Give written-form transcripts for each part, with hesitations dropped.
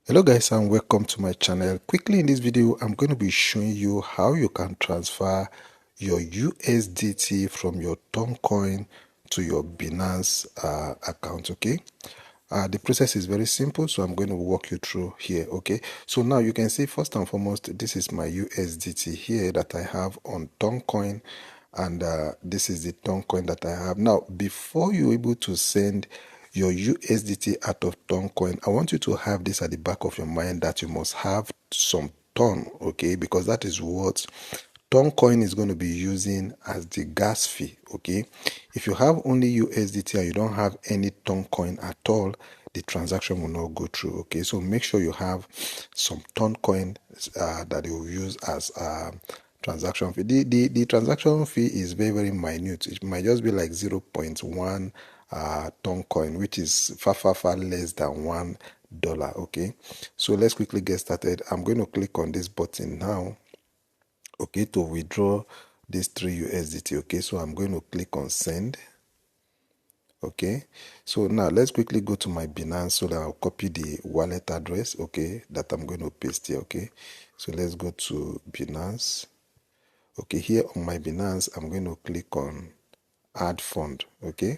Hello guys and welcome to my channel. Quickly in this video I'm going to be showing you how you can transfer your USDT from your Toncoin to your Binance account. Okay, the process is very simple, so I'm going to walk you through here. Okay, so now you can see first and foremost this is my USDT here that I have on Toncoin, and this is the Toncoin that I have. Now before you're able to send your USDT out of Toncoin, I want you to have this at the back of your mind that you must have some Ton, okay, because that is what Toncoin is going to be using as the gas fee. Okay, if you have only USDT and you don't have any Toncoin at all, the transaction will not go through. Okay, so make sure you have some Toncoin that you will use as transaction fee. The transaction fee is very minute. It might just be like 0.1 Toncoin, which is far less than $1. Okay, so let's quickly get started. I'm going to click on this button now, okay, to withdraw this 3 USDT. Okay, so I'm going to click on send. Okay, so now let's quickly go to my Binance so that I'll copy the wallet address, okay, that I'm going to paste here. Okay, so let's go to Binance. Okay, here on my Binance I'm going to click on add fund. Okay,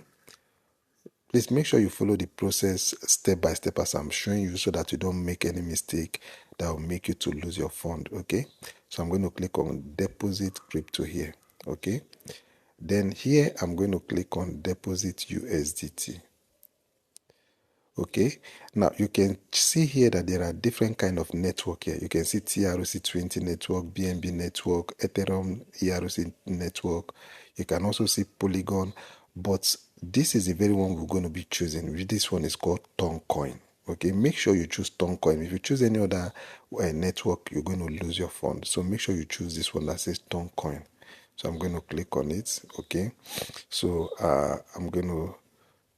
please make sure you follow the process step by step as I'm showing you so that you don't make any mistake that will make you to lose your fund. Okay, so I'm going to click on deposit crypto here. Okay, then here I'm going to click on deposit USDT. Okay, now you can see here that there are different kind of network here. You can see TRC20 network, BNB network, Ethereum ERC network. You can also see Polygon, but this is the very one we're going to be choosing. This one is called Toncoin. Okay, make sure you choose Toncoin. If you choose any other network, you're going to lose your fund. So make sure you choose this one that says Toncoin. So I'm going to click on it. Okay, so I'm going to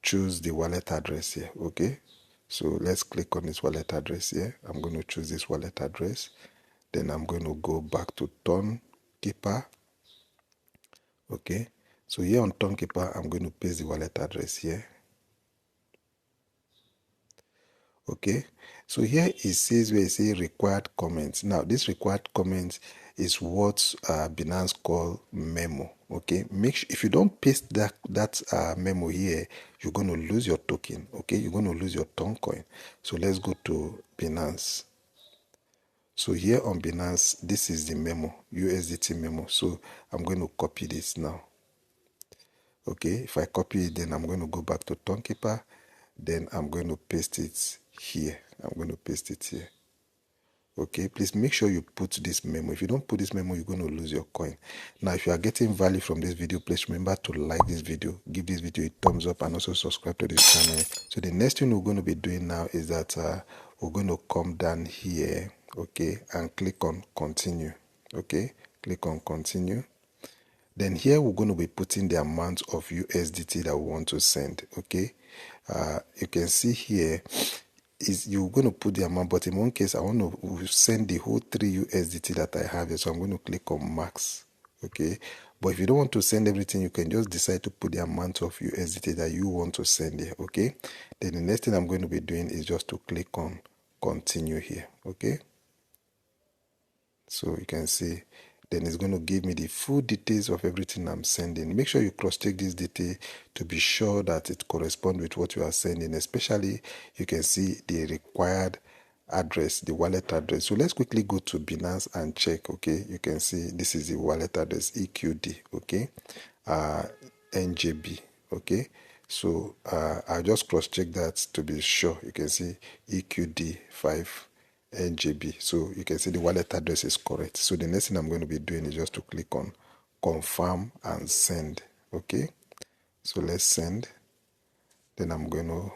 choose the wallet address here. Okay, so let's click on this wallet address here. I'm going to choose this wallet address, then I'm going to go back to Tonkeeper. Okay, so here on Tonkeeper I'm going to paste the wallet address here. Okay, so here it says where it says required comments. Now this required comments is what Binance call memo. Okay, make sure if you don't paste that memo here, you're going to lose your token. Okay, you're going to lose your Toncoin. So let's go to Binance. So here on Binance, this is the memo, USDT memo. So I'm going to copy this now. Okay, if I copy it, then I'm going to go back to Tonkeeper. Then I'm going to paste it here. I'm going to paste it here. Okay, please make sure you put this memo. If you don't put this memo, you're going to lose your coin. Now, if you are getting value from this video, please remember to like this video, give this video a thumbs up, and also subscribe to this channel. So the next thing we're going to be doing now is that we're going to come down here, okay, and click on continue. Okay, click on continue. Then here we're going to be putting the amount of USDT that we want to send. Okay, you can see here is you're going to put the amount, but in one case I want to send the whole 3 USDT that I have here, so I'm going to click on max. Okay, but if you don't want to send everything, you can just decide to put the amount of USDT that you want to send here. Okay, then the next thing I'm going to be doing is just to click on continue here. Okay, so you can see then it's going to give me the full details of everything I'm sending. Make sure you cross-check this detail to be sure that it corresponds with what you are sending, especially you can see the required address, the wallet address. So let's quickly go to Binance and check. Okay, you can see this is the wallet address, EQD. Okay, NJB. Okay, so I'll just cross-check that to be sure. You can see EQD 5 NJB. So you can see the wallet address is correct. So the next thing I'm going to be doing is just to click on confirm and send. Okay, so let's send. Then I'm going to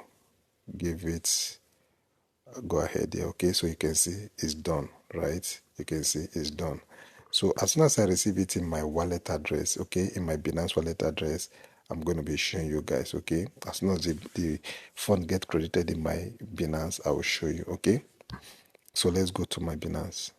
give it go ahead here. Okay, so you can see it's done, right? You can see it's done. So as soon as I receive it in my wallet address, okay, in my Binance wallet address, I'm going to be showing you guys. Okay, as soon as the fund get credited in my Binance, I will show you. Okay, so let's go to my Binance.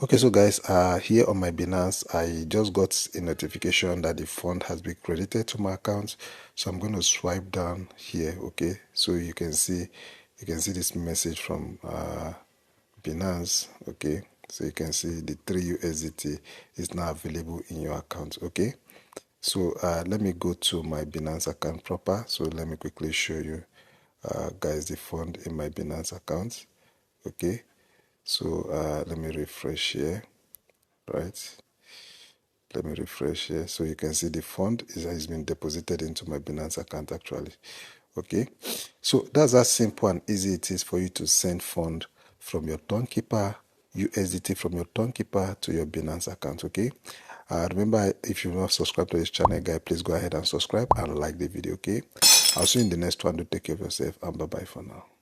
Okay, so guys, here on my Binance, I just got a notification that the fund has been credited to my account. So I'm going to swipe down here. Okay, so you can see you can see this message from Binance. Okay, so you can see the 3 USDT is now available in your account. Okay, so let me go to my Binance account proper. So let me quickly show you guys the fund in my Binance account. Okay, so let me refresh here. Right, let me refresh here, so you can see the fund has been deposited into my Binance account actually. Okay, so that's how simple and easy it is for you to send fund from your Tonkeeper USDT from your Tonkeeper to your Binance account. Okay, remember, if you've not subscribed to this channel, guys, please go ahead and subscribe and like the video. Okay, I'll see you in the next one. Do take care of yourself, and bye bye for now.